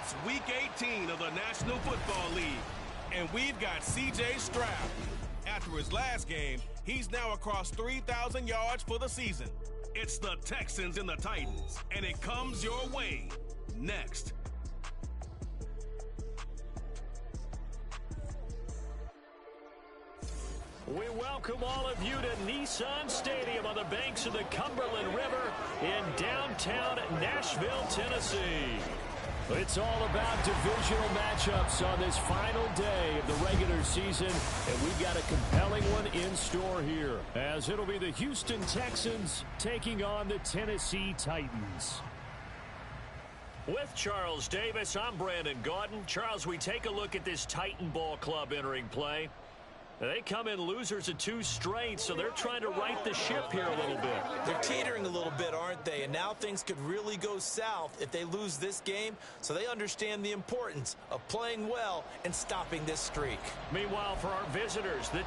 It's Week 18 of the National Football League, and we've got C.J. Stroud. After his last game, he's now across 3,000 yards for the season. It's the Texans and the Titans, and it comes your way next. We welcome all of you to Nissan Stadium on the banks of the Cumberland River in downtown Nashville, Tennessee. It's all about divisional matchups on this final day of the regular season, and we've got a compelling one in store here, as it'll be the Houston Texans taking on the Tennessee Titans. With Charles Davis, I'm Brandon Gaudin. Charles, we take a look at this Titan Ball Club entering play. They come in losers of 2 straight, so they're trying to right the ship here a little bit. They're teetering a little bit, aren't they? And now things could really go south if they lose this game, so they understand the importance of playing well and stopping this streak. Meanwhile, for our visitors, the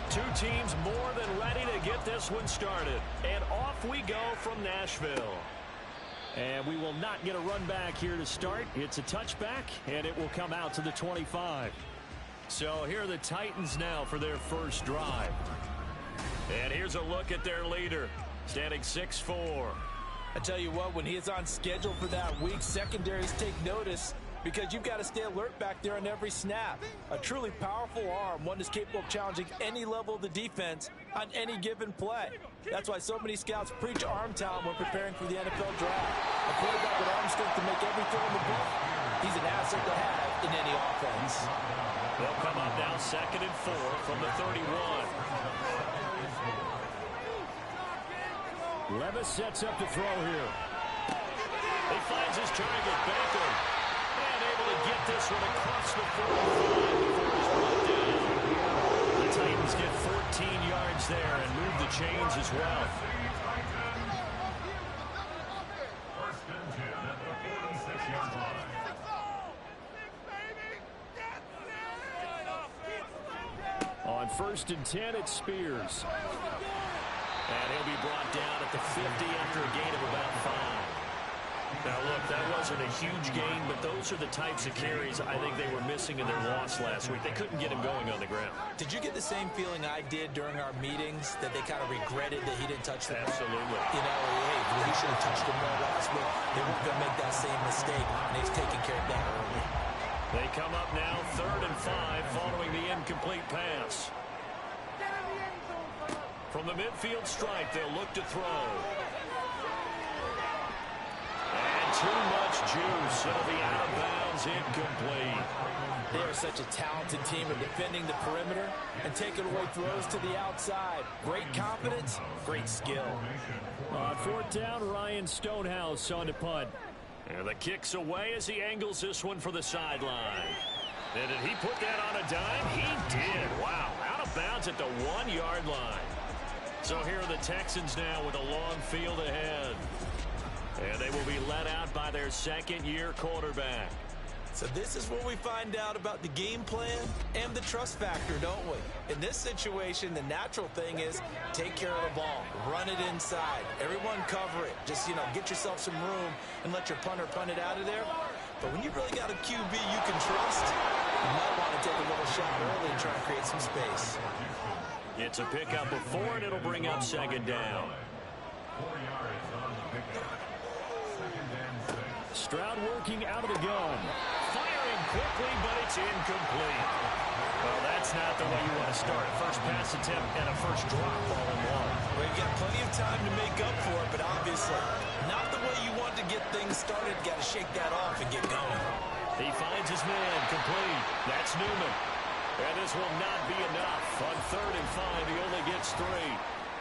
Two teams more than ready to get this one started. And off we go from Nashville. And we will not get a run back here to start. It's a touchback, and it will come out to the 25. So here are the Titans now for their first drive. And here's a look at their leader, standing 6'4". I tell you what, when he is on schedule for that week, secondaries take notice, because you've got to stay alert back there on every snap. A truly powerful arm, one that's capable of challenging any level of the defense on any given play. That's why so many scouts preach arm talent when preparing for the NFL draft. A quarterback with arm strength to make every throw in the book, he's an asset to have in any offense. They'll come up now 2nd and 4 from the 31. Levis sets up to throw here. He finds his target, Baker. And able to get this one across the 45 before he's brought down. The Titans get 14 yards there and move the chains as well. On 1st and 10, it's Spears. And he'll be brought down at the 50 after a gain of about 5. Now, look, that wasn't a huge gain, but those are the types of carries I think they were missing in their loss last week. They couldn't get him going on the ground. Did you get the same feeling I did during our meetings, that they kind of regretted that he didn't touch the ball? Absolutely. You know, hey, he should have touched the ball last week. They weren't going to make that same mistake, and he's taking care of that early. They come up now 3rd and 5 following the incomplete pass. From the midfield stripe, they'll look to throw. And too much juice. It'll be out of bounds, incomplete. They are such a talented team at defending the perimeter and taking away throws to the outside. Great confidence, great skill. On 4th down, Ryan Stonehouse on to punt. And the kick's away as he angles this one for the sideline. And did he put that on a dime? He did. Wow, out of bounds at the 1-yard line. So here are the Texans now with a long field ahead. And they will be led out by their 2nd-year quarterback. So this is where we find out about the game plan and the trust factor, don't we? In this situation, the natural thing is take care of the ball, run it inside, everyone cover it. Just, get yourself some room and let your punter punt it out of there. But when you really got a QB you can trust, you might want to take a little shot early and try to create some space. It's a pickup of 4, and it'll bring up 2nd down. Stroud working out of the gun. Firing quickly, but it's incomplete. Well, that's not the way you want to start. First pass attempt and a first drop all in one. Well, you've got plenty of time to make up for it, but obviously not the way you want to get things started. Got to shake that off and get going. He finds his man, complete. That's Newman. And this will not be enough. On 3rd and 5, he only gets 3.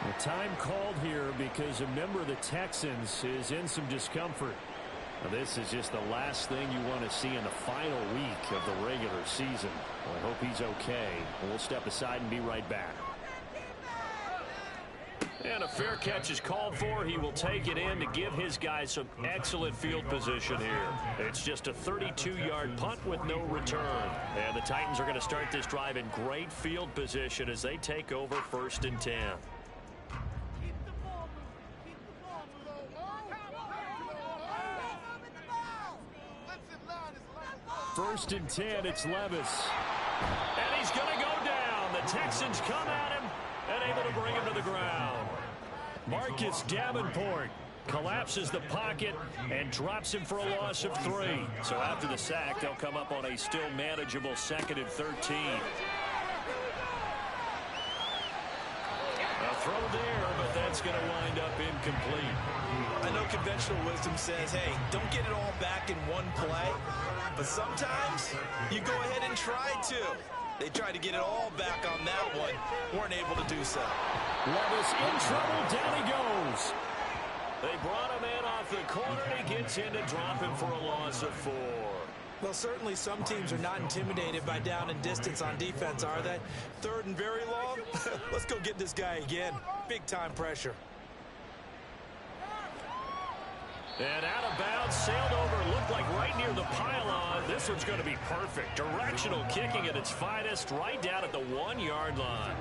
The time called here because a member of the Texans is in some discomfort. Now, this is just the last thing you want to see in the final week of the regular season. Well, I hope he's okay. We'll step aside and be right back. And a fair catch is called for. He will take it in to give his guys some excellent field position here. It's just a 32-yard punt with no return. And the Titans are going to start this drive in great field position as they take over 1st and 10. First and 10, it's Levis. And he's going to go down. The Texans come at him and able to bring him to the ground. Marcus Davenport collapses the pocket and drops him for a loss of 3. So after the sack, they'll come up on a still manageable 2nd and 13. A throw there, but that's going to wind up incomplete. I know conventional wisdom says, hey, don't get it all back in one play. But sometimes you go ahead and try to. They tried to get it all back on that one. Weren't able to do so. Levis in trouble. Down he goes. They brought him in off the corner. He gets in to drop him for a loss of 4. Well, certainly some teams are not intimidated by down and distance on defense, are they? 3rd and very long? Let's go get this guy again. Big-time pressure. And out of bounds, sailed over, looked like right near the pylon. This one's going to be perfect. Directional kicking at its finest, right down at the 1-yard line.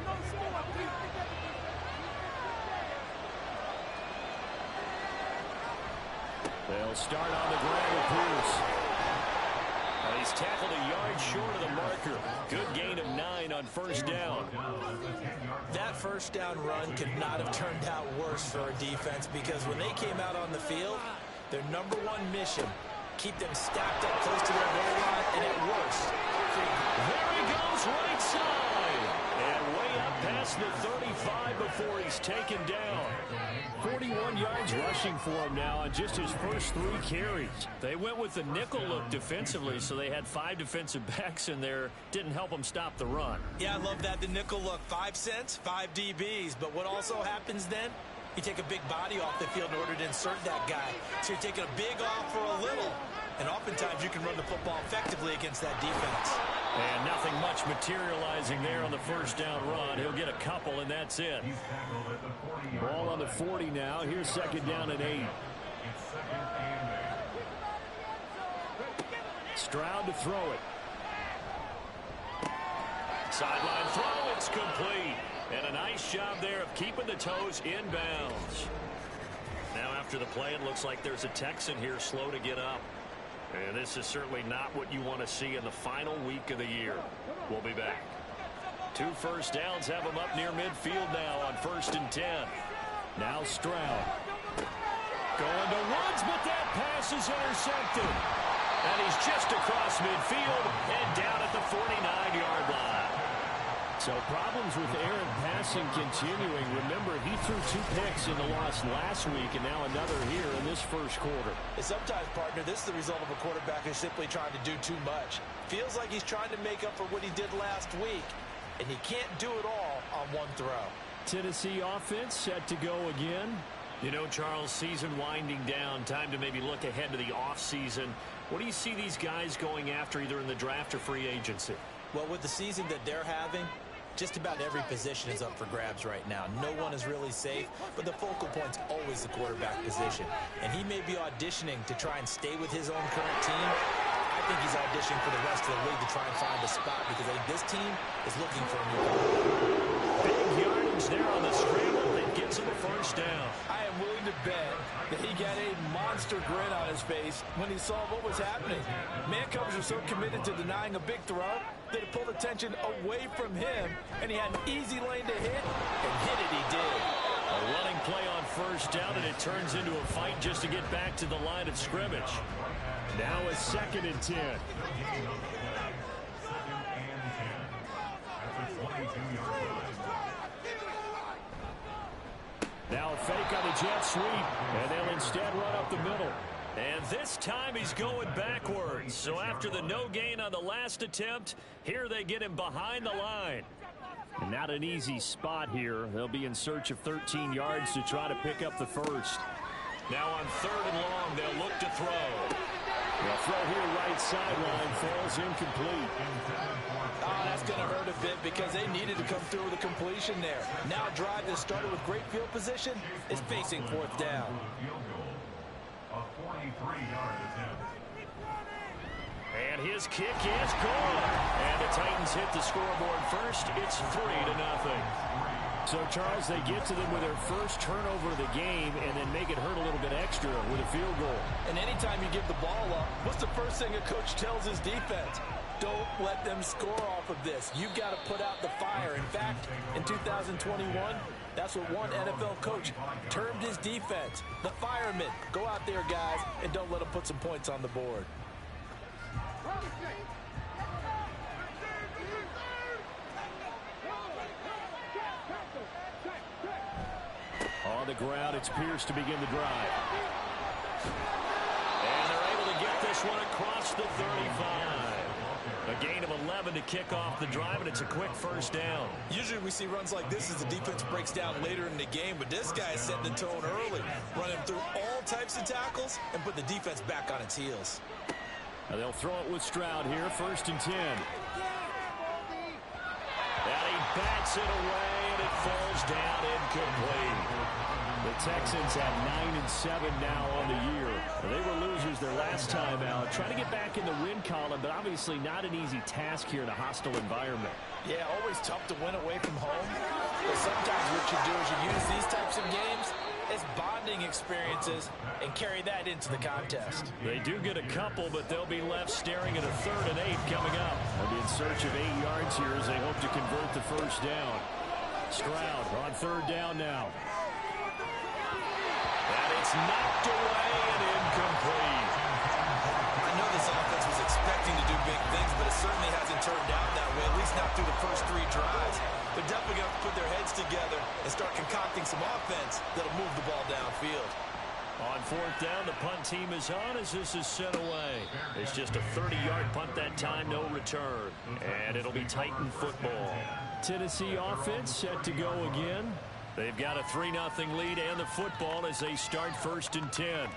They'll start on the ground with Pierce. He's tackled a yard short of the marker. Good gain of 9 on 1st down. That 1st down run could not have turned out worse for a defense because when they came out on the field, their #1 mission, keep them stacked up close to their goal line, and it works. There he goes, right side. And way up past the 35 before he's taken down. 41 yards rushing for him now on just his first 3 carries. They went with the nickel look defensively, so they had 5 defensive backs in there. Didn't help them stop the run. Yeah, I love that, the nickel look. 5 cents, 5 DBs. But what also happens then? You take a big body off the field in order to insert that guy. So you're taking a big off for a little. And oftentimes you can run the football effectively against that defense. And nothing much materializing there on the 1st down run. He'll get a couple, and that's it. Ball on the 40 now. Here's 2nd down and 8. Stroud to throw it. Sideline throw. It's complete. And a nice job there of keeping the toes inbounds. Now after the play, it looks like there's a Texan here slow to get up. And this is certainly not what you want to see in the final week of the year. We'll be back. 2 first downs have him up near midfield now on 1st and 10. Now Stroud. Going to Woods, but that pass is intercepted. And he's just across midfield and down at the 49-yard line. So problems with Aaron passing continuing. Remember, he threw 2 picks in the loss last week and now another here in this 1st quarter. And sometimes, partner, this is the result of a quarterback who's simply trying to do too much. Feels like he's trying to make up for what he did last week, and he can't do it all on 1 throw. Tennessee offense set to go again. You know, Charles, season winding down, time to maybe look ahead to the offseason. What do you see these guys going after either in the draft or free agency? Well, with the season that they're having, just about every position is up for grabs right now. No one is really safe, but the focal point's always the quarterback position. And he may be auditioning to try and stay with his own current team. I think he's auditioning for the rest of the league to try and find a spot because I think this team is looking for a new quarterback. Big yardage there on the scramble that gets him a 1st down. I am willing to bet that he got a monster grin on his face when he saw what was happening. Man coverage was so committed to denying a big throw that it pulled attention away from him, and he had an easy lane to hit, and hit it he did. A running play on 1st down, and it turns into a fight just to get back to the line of scrimmage. Now a 2nd and 10. Now a fake on the jet sweep, and they'll instead run up the middle. And this time he's going backwards. So after the no gain on the last attempt, here they get him behind the line. And not an easy spot here. They'll be in search of 13 yards to try to pick up the 1st. Now on 3rd and long, they'll look to throw. The throw here right sideline falls incomplete. Oh, that's going to hurt a bit because they needed to come through with a completion there. Now a drive that started with great field position is facing fourth down. A 43-yard attempt. And his kick is good. And the Titans hit the scoreboard first. It's 3-0. So, Charles, they get to them with their first turnover of the game and then make it hurt a little bit extra with a field goal. And anytime you give the ball up, what's the first thing a coach tells his defense? Don't let them score off of this. You've got to put out the fire. In fact, in 2021, that's what one NFL coach termed his defense. The firemen. Go out there, guys, and don't let them put some points on the board. On the ground, it's Pierce to begin the drive. And they're able to get this one across the 35. A gain of 11 to kick off the drive, and it's a quick first down. Usually we see runs like this as the defense breaks down later in the game, but this guy is setting the tone early, running through all types of tackles and put the defense back on its heels. Now they'll throw it with Stroud here, 1st and 10. And he bats it away, and it falls down incomplete. The Texans have 9-7 now on the year. They were losers their last time out. Trying to get back in the win column, but obviously not an easy task here in a hostile environment. Yeah, always tough to win away from home. But sometimes what you do is you use these types of games as bonding experiences and carry that into the contest. They do get a couple, but they'll be left staring at a 3rd and 8 coming up. They'll be in search of 8 yards here as they hope to convert the first down. Stroud on 3rd down now. And it's knocked away and incomplete. I know this offense was expecting to do big things, but it certainly hasn't turned out that way, at least not through the first 3 drives. They're definitely going to have to put their heads together and start concocting some offense that'll move the ball downfield. On 4th down, the punt team is on as this is sent away. It's just a 30-yard punt that time, no return. And it'll be Titan football. Tennessee offense set to go again. They've got a 3-0 lead and the football as they start 1st and 10.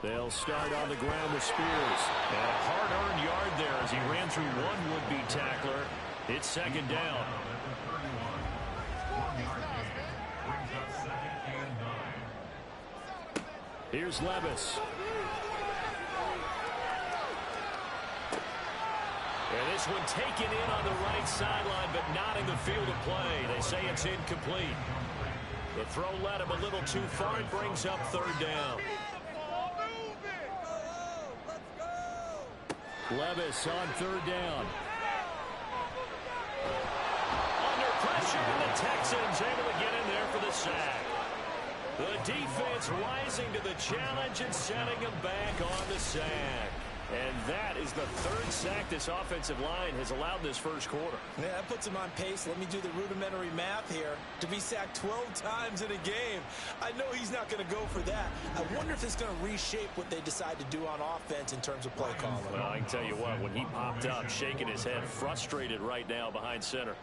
They'll start on the ground with Spears. And a hard-earned yard there as he ran through one would-be tackler. It's 2nd down. Here's Levis. And this one taken in on the right sideline, but not in the field of play. They say it's incomplete. The throw led him a little too far. It brings up 3rd down. Levis on 3rd down. Under pressure, and the Texans able to get in there for the sack. The defense rising to the challenge and setting him back on the sack. And that is the 3rd sack this offensive line has allowed this first quarter. Yeah, that puts him on pace. Let me do the rudimentary math here. To be sacked 12 times in a game, I know he's not going to go for that. I wonder if it's going to reshape what they decide to do on offense in terms of play calling. Well, I can tell you what, when he popped up, shaking his head, frustrated right now behind center.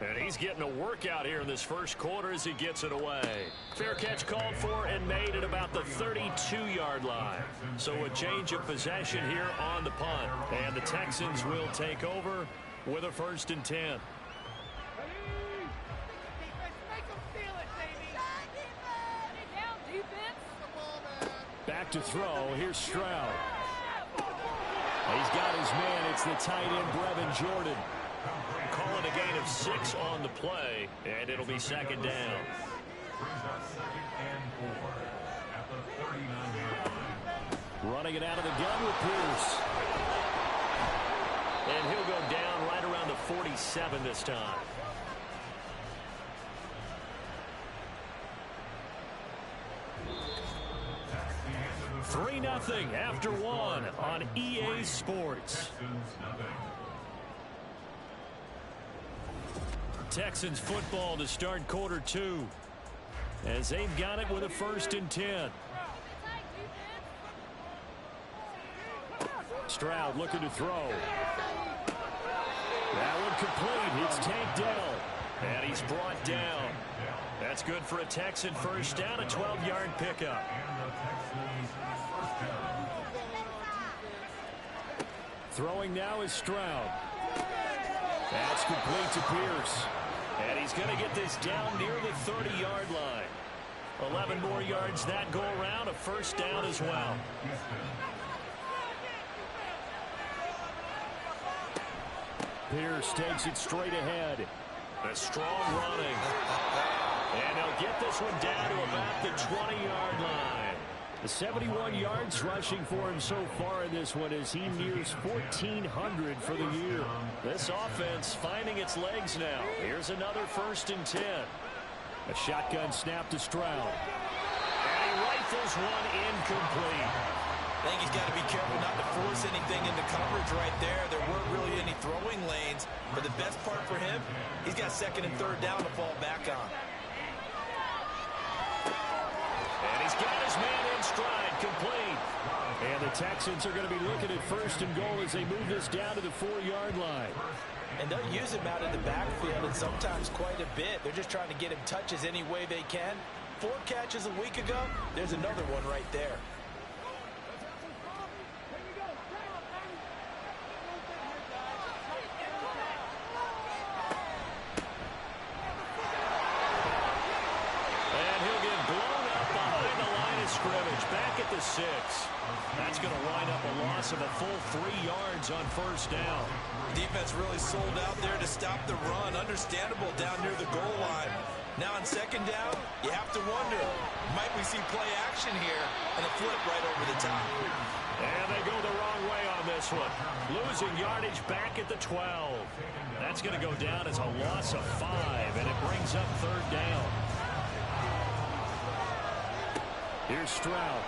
And he's getting a workout here in this first quarter as he gets it away. Fair catch called for and made at about the 32-yard line. So a change of possession here on the punt. And the Texans will take over with a 1st and 10. Back to throw. Here's Stroud. He's got his man. It's the tight end, Brevin Jordan. Calling a gain of 6 on the play, and it'll be 2nd down. Running it out of the gun with Pierce. And he'll go down right around the 47 this time. Three 3-0 after 1 on EA Sports. Texans football to start quarter 2 as they've got it with a 1st and 10. Stroud looking to throw. That one complete. It's tanked down. And he's brought down. That's good for a Texan first down, a 12-yard pickup. Throwing now is Stroud. That's complete to Pierce. And he's going to get this down near the 30-yard line. 11 more yards that go around, a first down as well. Pierce takes it straight ahead. A strong running. And he'll get this one down to about the 20-yard line. The 71 yards rushing for him so far in this one as he nears 1,400 for the year. This offense finding its legs now. Here's another 1st and 10. A shotgun snap to Stroud. And he rifles one incomplete. I think he's got to be careful not to force anything into coverage right there. There weren't really any throwing lanes. But the best part for him, he's got 2nd and 3rd down to fall back on. And he's got his man in stride, complete. And the Texans are going to be looking at 1st and goal as they move this down to the 4-yard line. And they'll use him out in the backfield, and sometimes quite a bit. They're just trying to get him touches any way they can. 4 catches a week ago, there's another one right there. Scrimmage back at the 6. That's going to wind up a loss of a full 3 yards on 1st down. Defense really sold out there to stop the run. Understandable down near the goal line. Now on 2nd down, you have to wonder, might we see play action here and a flip right over the top? And they go the wrong way on this one. Losing yardage back at the 12. That's going to go down as a loss of 5, and it brings up 3rd down. Here's Stroud.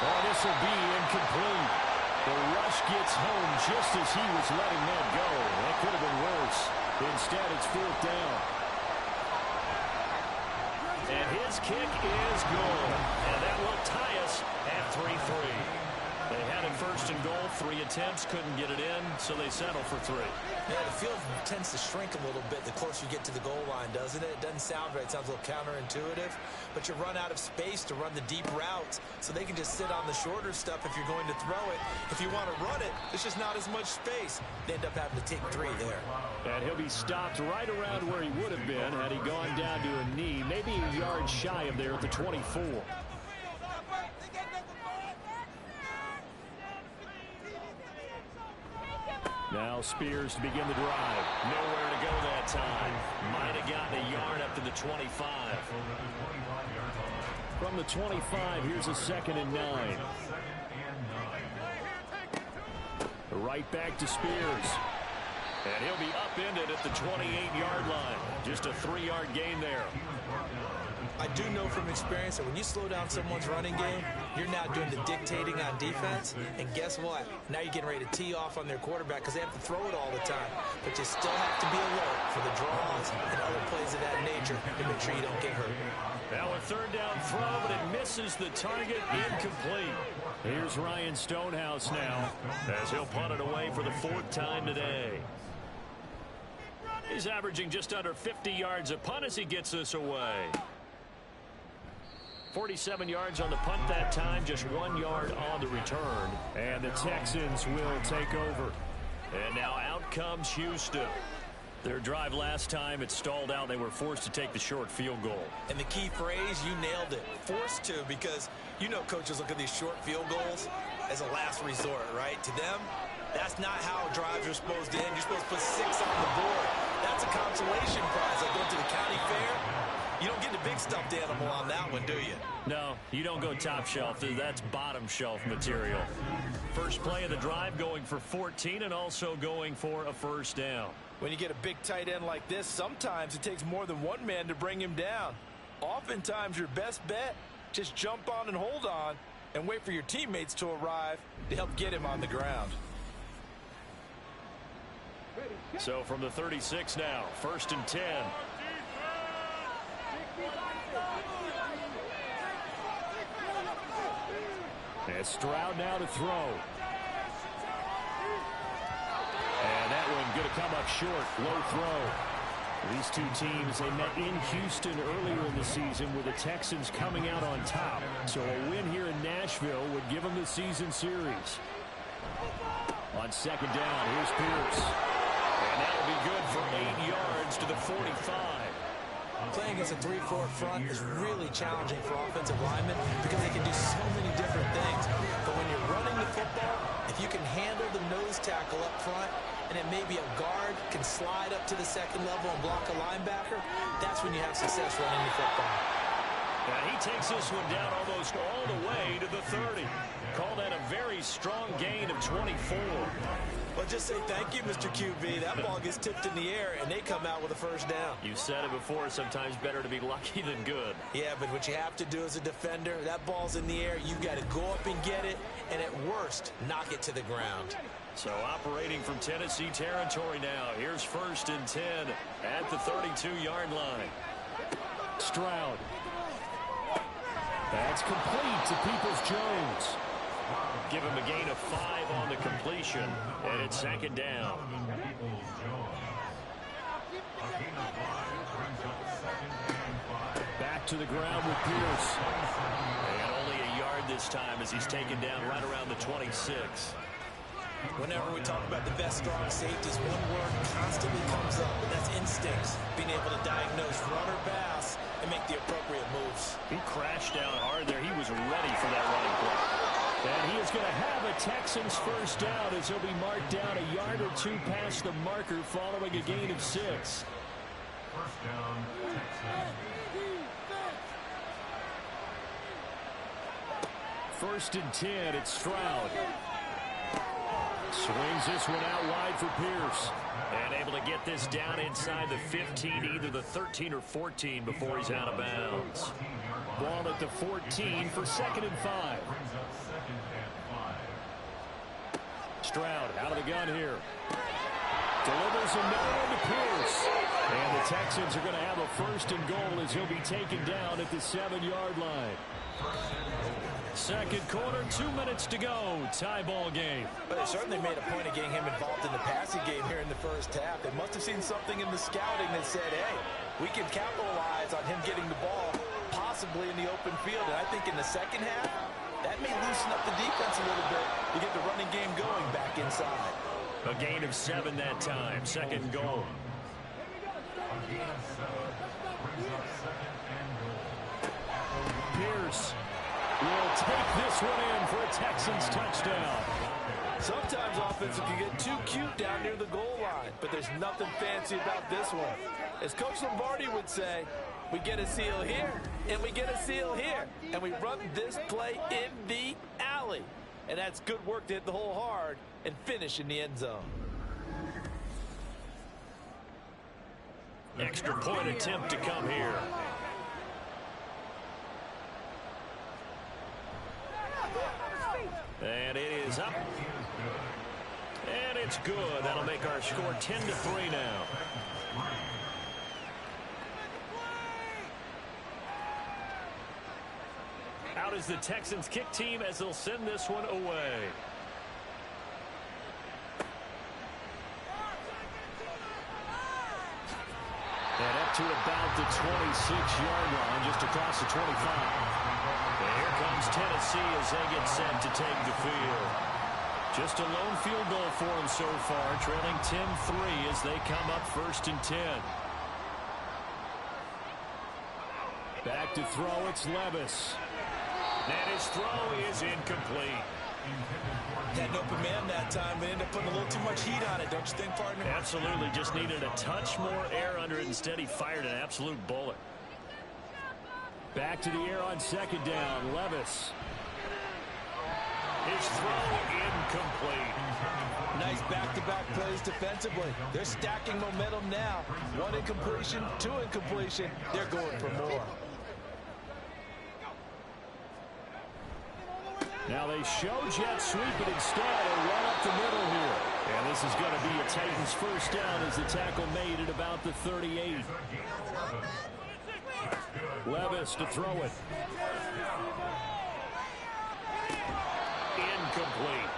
Oh, this will be incomplete. The rush gets home just as he was letting that go. That could have been worse. Instead, it's 4th down. And his kick is good. And that will tie us at 3-3. They had it 1st and goal, 3 attempts, couldn't get it in, so they settle for 3. Yeah, the field tends to shrink a little bit the closer you get to the goal line, doesn't it? It doesn't sound right. It sounds a little counterintuitive. But you run out of space to run the deep routes, so they can just sit on the shorter stuff if you're going to throw it. If you want to run it, there's just not as much space. They end up having to take 3 there. And he'll be stopped right around where he would have been had he gone down to a knee, maybe a yard shy of there at the 24. Now Spears to begin the drive. Nowhere to go that time. Might have gotten a yard up to the 25. From the 25, here's a 2nd and 9. Right back to Spears. And he'll be upended at the 28-yard line. Just a 3-yard gain there. I do know from experience that when you slow down someone's running game, you're now doing the dictating on defense. And guess what? Now you're getting ready to tee off on their quarterback because they have to throw it all the time. But you still have to be alert for the draws and other plays of that nature to make sure you don't get hurt. Now a 3rd down throw, but it misses the target, incomplete. Here's Ryan Stonehouse now as he'll punt it away for the 4th time today. He's averaging just under 50 yards a punt as he gets this away. 47 yards on the punt that time, just 1 yard on the return. And the Texans will take over. And now out comes Houston. Their drive last time, it stalled out. They were forced to take the short field goal. And the key phrase, you nailed it. Forced to, because you know coaches look at these short field goals as a last resort, right? To them, that's not how drives are supposed to end. You're supposed to put 6 on the board. That's a consolation prize. Like going to the county fair. You don't get the big stuffed animal on that one, do you? No, you don't go top shelf. That's bottom shelf material. First play of the drive going for 14 and also going for a 1st down. When you get a big tight end like this, sometimes it takes more than one man to bring him down. Oftentimes your best bet, just jump on and hold on and wait for your teammates to arrive to help get him on the ground. So from the 36 now, 1st and 10. And Stroud now to throw. going to come up short. Low throw. These two teams, they met in Houston earlier in the season with the Texans coming out on top. So a win here in Nashville would give them the season series. On second down, here's Pierce. And that'll be good for 8 yards to the 45. Playing against a 3-4 front is really challenging for offensive linemen because they can do so many different things. But when you're running the football, if you can handle the nose tackle up front, and it may be a guard can slide up to the second level and block a linebacker, that's when you have success running the football. And he takes this one down almost all the way to the 30. Call that a very strong gain of 24. Well, just say thank you, Mr. QB. That ball gets tipped in the air, and they come out with a first down. You said it before, sometimes better to be lucky than good. Yeah, but what you have to do as a defender, that ball's in the air, you've got to go up and get it, and at worst, knock it to the ground. So operating from Tennessee territory now. Here's 1st and 10 at the 32-yard line. Stroud. That's complete to Peoples-Jones. Give him a gain of 5 on the completion, and it's second down. Back to the ground with Pierce. And only a yard this time as he's taken down right around the 26. Whenever we talk about the best strong safeties, one word constantly comes up, and that's instincts. Being able to diagnose run or pass and make the appropriate moves. He crashed down hard there. He was ready for that running play. And he is going to have a Texans first down as he'll be marked down a yard or 2 past the marker following a gain of 6. First down, Texans. 1st and 10, it's Stroud. Swings this one out wide for Pierce. And able to get this down inside the 15, either the 13 or 14 before he's out of bounds. Ball at the 14 for 2nd and 5. Stroud out of the gun here. Delivers another one to Pierce. And the Texans are going to have a 1st and goal as he'll be taken down at the 7-yard line. Second quarter, 2 minutes to go. Tie ball game. But they certainly made a point of getting him involved in the passing game here in the first half. They must have seen something in the scouting that said, hey, we can capitalize on him getting the ball possibly in the open field. And I think in the second half, that may loosen up the defense a little bit to get the running game going back inside. A gain of 7 that time. 2nd goal. Pierce will take this one in for a Texans touchdown. Sometimes offense can get too cute down near the goal line, but there's nothing fancy about this one. As Coach Lombardi would say, we get a seal here, and we get a seal here, and we run this play in the alley. And that's good work to hit the hole hard and finish in the end zone. Extra point attempt to come here. And it is up. And it's good. That'll make our score 10-3 now. Out is the Texans kick team as they'll send this one away. And up to about the 26-yard line, just across the 25. And here comes Tennessee as they get set to take the field. Just a lone field goal for them so far, trailing 10-3 as they come up 1st and 10. Back to throw, it's Levis. And his throw is incomplete. Had an open man that time, but ended up putting a little too much heat on it, don't you think, partner? Absolutely, just needed a touch more air under it. Instead, he fired an absolute bullet. Back to the air on 2nd down, Levis. His throw incomplete. Nice back-to-back plays defensively. They're stacking momentum now. 1 incompletion, 2 incompletion. They're going for more. Now they show jet sweep, but instead a run up the middle here. And this is going to be a Titans first down as the tackle made at about the 38. Levis to throw it. All Incomplete.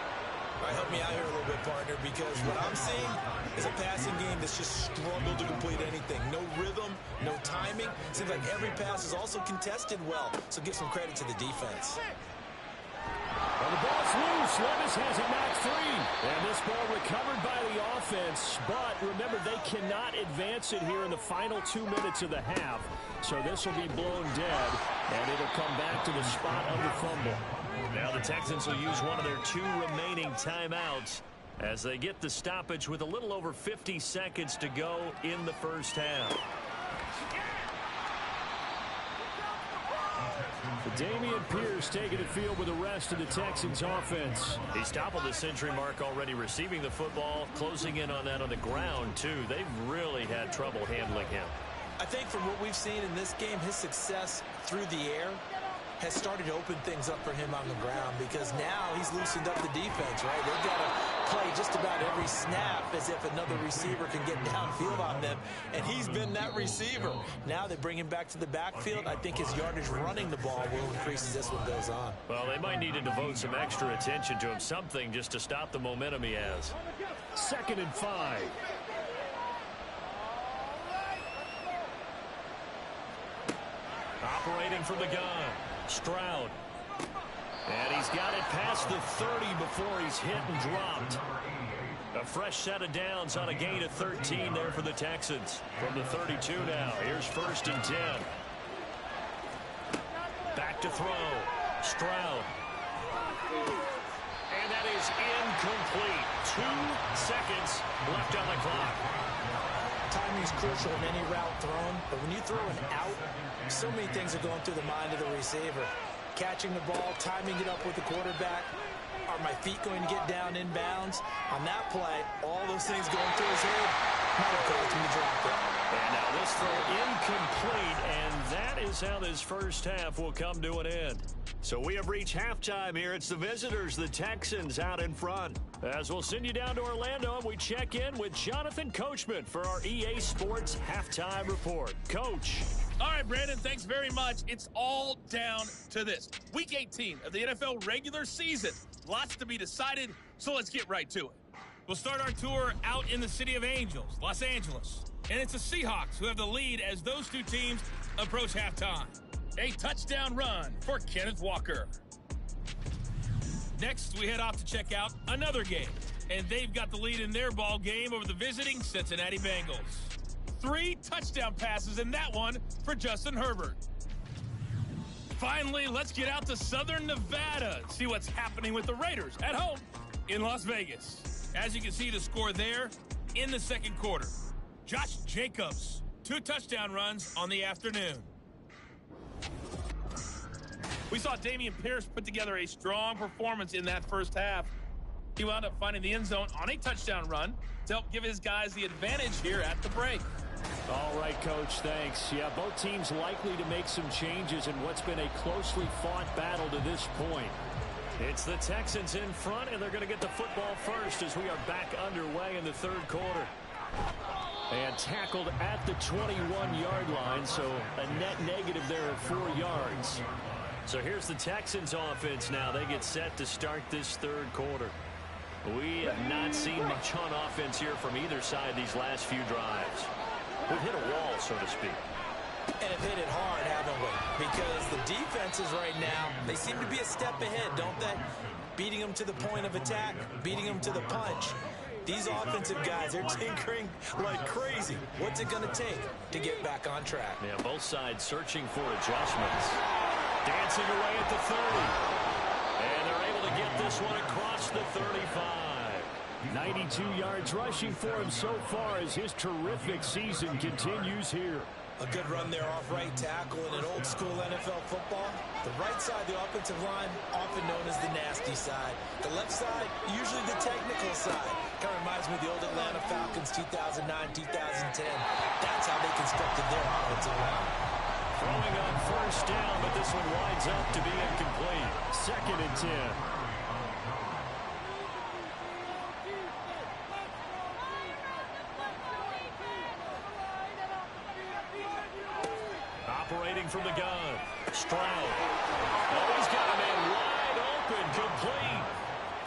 right, he'll help me out here a little bit, partner, because what I'm seeing is a passing game that's just struggled to complete anything. No rhythm, no timing. Seems like every pass is also contested well, so give some credit to the defense. Well, the ball's loose. Levis has it knocked free. And this ball recovered by the offense. But remember, they cannot advance it here in the final 2 minutes of the half. So this will be blown dead, and it'll come back to the spot under fumble. Now the Texans will use one of their 2 remaining timeouts as they get the stoppage with a little over 50 seconds to go in the first half. Dameon Pierce taking the field with the rest of the Texans offense. He's toppled the century mark already receiving the football, closing in on that on the ground too. They've really had trouble handling him. I think from what we've seen in this game, his success through the air has started to open things up for him on the ground, because now he's loosened up the defense, right? They've got to play just about every snap as if another receiver can get downfield on them, and he's been that receiver. Now they bring him back to the backfield. I think his yardage running the ball will increase as this one goes on. Well, they might need to devote some extra attention to him, something just to stop the momentum he has. 2nd and 5. Operating from the gun, Stroud. And he's got it past the 30 before he's hit and dropped. A fresh set of downs on a gain of 13 there for the Texans. From the 32 now, here's 1st and 10. Back to throw, Stroud. And that is incomplete. 2 seconds left on the clock. Timing is crucial in any route thrown, but when you throw an out, so many things are going through the mind of the receiver. Catching the ball, timing it up with the quarterback. Are my feet going to get down in bounds? On that play, all those things going through his head might have caused him to drop it. And now this throw incomplete, and that is how this first half will come to an end. So we have reached halftime here. It's the visitors, the Texans, out in front. As we'll send you down to Orlando, and we check in with Jonathan Coachman for our EA Sports Halftime Report. Coach. All right, Brandon, thanks very much. It's all down to this. Week 18 of the NFL regular season. Lots to be decided, so let's get right to it. We'll start our tour out in the city of Angels, Los Angeles. And it's the Seahawks who have the lead as those 2 teams approach halftime. A touchdown run for Kenneth Walker. Next, we head off to check out another game. And they've got the lead in their ball game over the visiting Cincinnati Bengals. 3 touchdown passes in that one for Justin Herbert. Finally, let's get out to Southern Nevada, see what's happening with the Raiders at home in Las Vegas. As you can see, the score there in the second quarter. Josh Jacobs, 2 touchdown runs on the afternoon. We saw Dameon Pierce put together a strong performance in that first half. He wound up finding the end zone on a touchdown run to help give his guys the advantage here at the break. All right, Coach, thanks. Yeah, both teams likely to make some changes in what's been a closely fought battle to this point. It's the Texans in front, and they're going to get the football first as we are back underway in the third quarter. And tackled at the 21-yard line, so a net negative there of 4 yards. So here's the Texans offense now. They get set to start this third quarter. We have not seen much on offense here from either side these last few drives. We've hit a wall, so to speak. And have hit it hard, haven't we? Because the defenses right now, they seem to be a step ahead, don't they? Beating them to the point of attack, beating them to the punch. These offensive guys, they're tinkering like crazy. What's it going to take to get back on track? Yeah, both sides searching for adjustments. Dancing away at the 30. And they're able to get this one across the 35. 92 yards rushing for him so far as his terrific season continues here. A good run there off right tackle in an old-school NFL football. The right side, the offensive line, often known as the nasty side. The left side, usually the technical side. Kind of reminds me of the old Atlanta Falcons 2009, 2010. That's how they constructed their offensive line. Throwing on first down, but this one winds up to be incomplete. 2nd and 10. Operating from the gun, Stroud. Oh, he's got a man wide open, complete.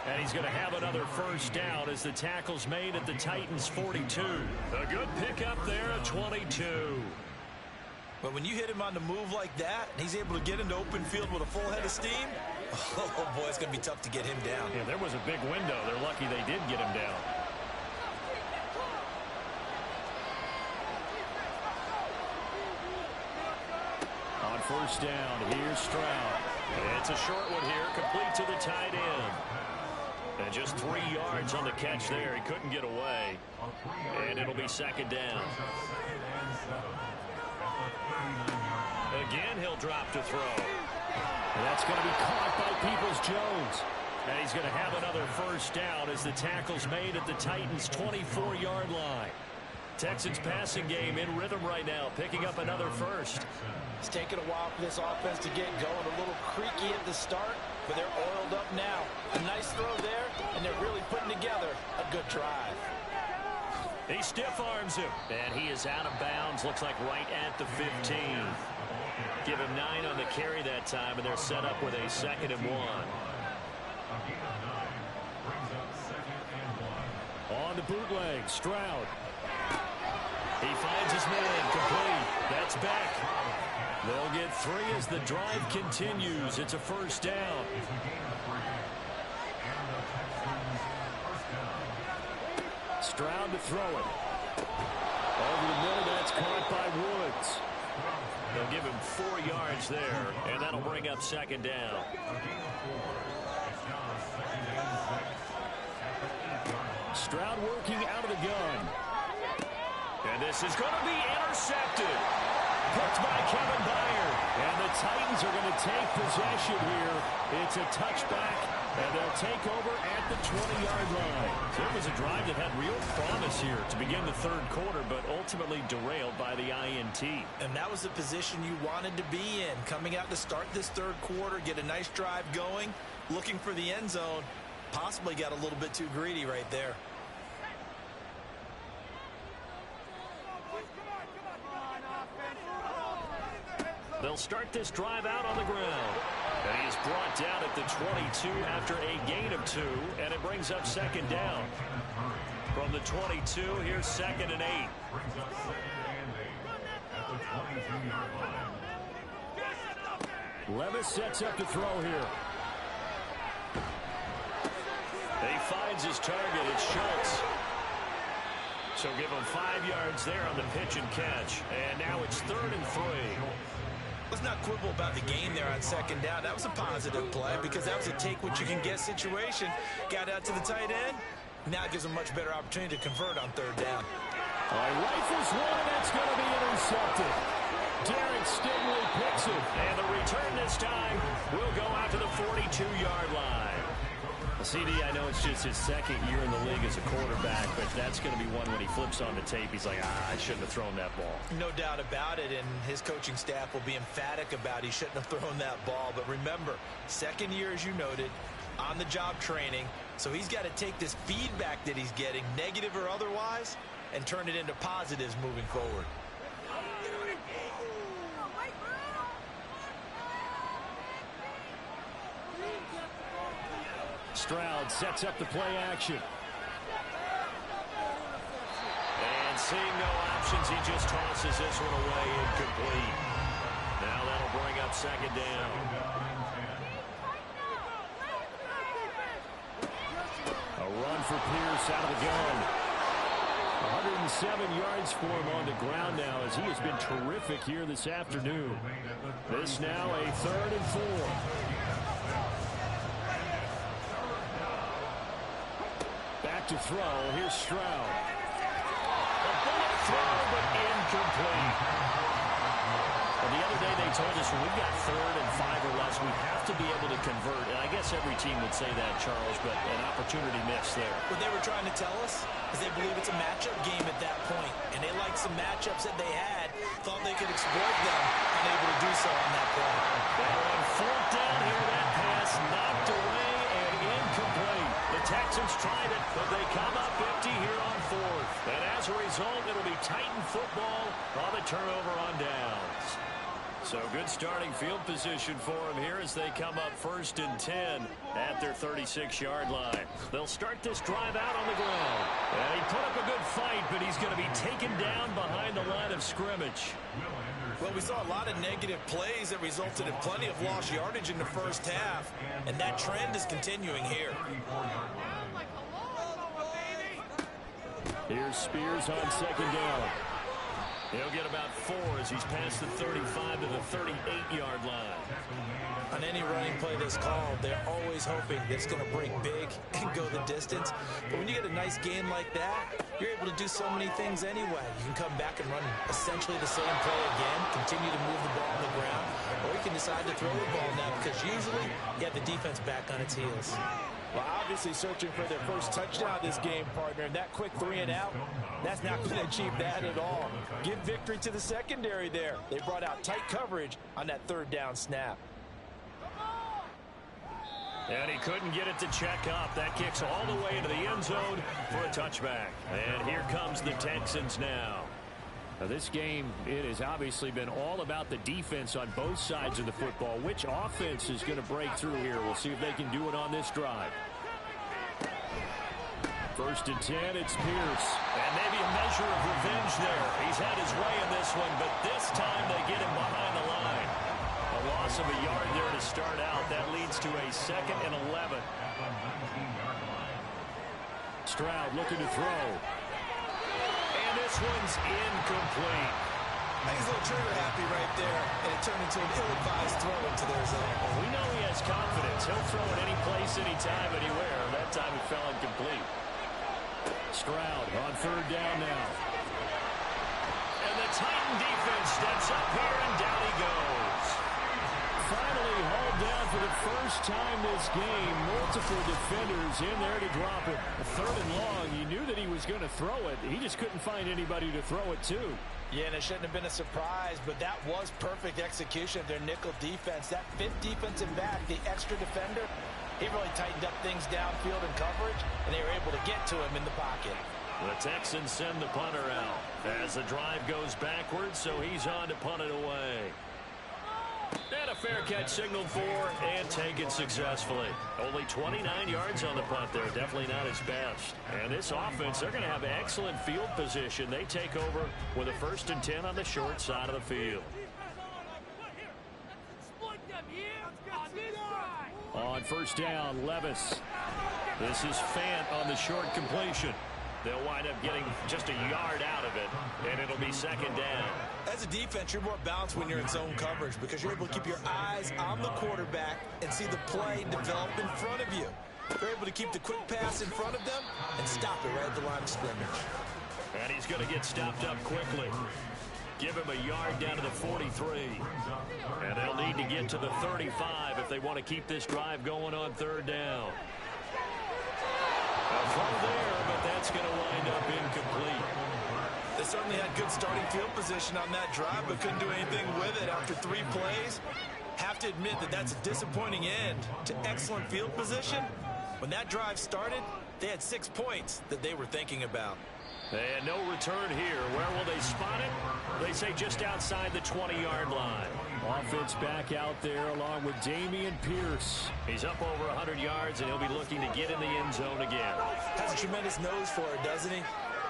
And he's he's going to have another first down as the tackle's made at the Titans' 42. A good pickup there at 22. But when you hit him on the move like that, and he's able to get into open field with a full head of steam, oh, boy, it's going to be tough to get him down. Yeah, there was a big window. They're lucky they did get him down. On first down, here's Stroud. It's a short one here, complete to the tight end. And just 3 yards on the catch there. He couldn't get away. And it'll be second down. Again, he'll drop to throw. And that's going to be caught by Peoples-Jones. And he's going to have another first down as the tackle's made at the Titans' 24-yard line. Texans passing game in rhythm right now, picking up another first. It's taken a while for this offense to get going. A little creaky at the start, but they're oiled up now. A nice throw there, and they're really putting together a good drive. He stiff arms him, and he is out of bounds. Looks like right at the 15. Give him 9 on the carry that time, and they're set up with a 2nd and 1. On the bootleg, Stroud. He finds his man, complete. That's back. They'll get 3 as the drive continues. It's a first down. Stroud to throw it. Over the middle, that's caught by Woods. They'll give him 4 yards there, and that'll bring up second down. Stroud working out of the gun. And this is going to be intercepted. Picked by Kevin Byard. And the Titans are going to take possession here. It's a touchback, and they'll take over at the 20-yard line. So it was a drive that had real promise here to begin the third quarter, but ultimately derailed by the INT. And that was the position you wanted to be in. Coming out to start this third quarter, get a nice drive going, looking for the end zone. Possibly got a little bit too greedy right there. They'll start this drive out on the ground. And he is brought down at the 22 after a gain of 2, and it brings up second down. From the 22, here's 2nd and 8. Levis sets up to throw here. He finds his target. It's Schultz. So give him 5 yards there on the pitch and catch. And now it's 3rd and 3. Let's not quibble about the game there on second down. That was a positive play because that was a take-what-you-can-get situation. Got out to the tight end. Now it gives them a much better opportunity to convert on 3rd down. All right, rifles one, and that's going to be intercepted. Derek Stingley picks it. And the return this time will go out to the 42-yard line. CD, I know it's just his 2nd year in the league as a quarterback, but that's going to be one when he flips on the tape. He's like, I shouldn't have thrown that ball. No doubt about it, and his coaching staff will be emphatic about he shouldn't have thrown that ball. But remember, 2nd year, as you noted, on-the-job training, so he's got to take this feedback that he's getting, negative or otherwise, and turn it into positives moving forward. Stroud sets up the play action. And seeing no options, he just tosses this one away, incomplete. Now that'll bring up second down. A run for Pierce out of the gun. 107 yards for him on the ground now as he has been terrific here this afternoon. This now a 3rd and 4. To throw, here's Stroud. A bullet throw, but incomplete. Well, the other day they told us when we've got 3rd and 5 or less, we have to be able to convert. And I guess every team would say that, Charles, but an opportunity missed there. What they were trying to tell us is they believe it's a matchup game at that point, and they liked some matchups that they had, thought they could exploit them, unable to do so on that play. And on 4th down here, that pass knocked away and incomplete. The Texans tried it, but they come up 50 here on 4th. And as a result, it'll be Titan football on the turnover on downs. So good starting field position for him here as they come up 1st and 10 at their 36-yard line. They'll start this drive out on the ground. And he put up a good fight, but he's going to be taken down behind the line of scrimmage. Well, we saw a lot of negative plays that resulted in plenty of lost yardage in the first half, and that trend is continuing here. Here's Spears on 2nd down. He'll get about 4 as he's past the 35 to the 38-yard line. On any running play that's called, they're always hoping that it's going to break big and go the distance. But when you get a nice gain like that, you're able to do so many things anyway. You can come back and run essentially the same play again, continue to move the ball on the ground, or you can decide to throw the ball now because usually you have the defense back on its heels. Well, obviously searching for their first touchdown this game, partner, and that quick 3 and out, that's not going to achieve that at all. Give victory to the secondary there. They brought out tight coverage on that 3rd down snap. And he couldn't get it to check up. That kicks all the way into the end zone for a touchback. And here comes the Texans now. Now this game, it has obviously been all about the defense on both sides of the football. Which offense is going to break through here? We'll see if they can do it on this drive. 1st and 10, it's Pierce. And maybe a measure of revenge there. He's had his way in this one, but this time they get him behind the line. A loss of a yard there to start out. That leads to a 2nd and 11. Stroud looking to throw. And this one's incomplete. He's a little trigger happy right there, and it turned into an ill-advised throw into their zone. We know he has confidence. He'll throw it any place, anytime, anywhere. That time it fell incomplete. Stroud on 3rd down now. And the Titan defense steps up here, and down he goes. Finally hauled down for the first time this game. Multiple defenders in there to drop it. 3rd and long. You knew that he was going to throw it. He just couldn't find anybody to throw it to. Yeah, and it shouldn't have been a surprise, but that was perfect execution of their nickel defense. That 5th defensive back, the extra defender, he really tightened up things downfield in coverage, and they were able to get to him in the pocket. The Texans send the punter out as the drive goes backwards, so he's on to punt it away. And a fair catch signaled for and taken successfully. Only 29 yards on the punt there. Definitely not his best. And this offense, they're going to have excellent field position. They take over with a 1st and 10 on the short side of the field. On 1st down, Levis. This is Fant on the short completion. They'll wind up getting just a yard out of it, and it'll be 2nd down. As a defense, you're more balanced when you're in zone coverage because you're able to keep your eyes on the quarterback and see the play develop in front of you. You're able to keep the quick pass in front of them and stop it right at the line of scrimmage. And he's going to get stopped up quickly. Give him a yard down to the 43. And they'll need to get to the 35 if they want to keep this drive going on 3rd down. A throw there, but that's going to wind up incomplete. They certainly had good starting field position on that drive, but couldn't do anything with it after 3 plays. Have to admit that that's a disappointing end to excellent field position. When that drive started, they had 6 points that they were thinking about. And no return here. Where will they spot it? They say just outside the 20-yard line. Offense back out there along with Dameon Pierce. He's up over 100 yards, and he'll be looking to get in the end zone again. Has a tremendous nose for it, doesn't he?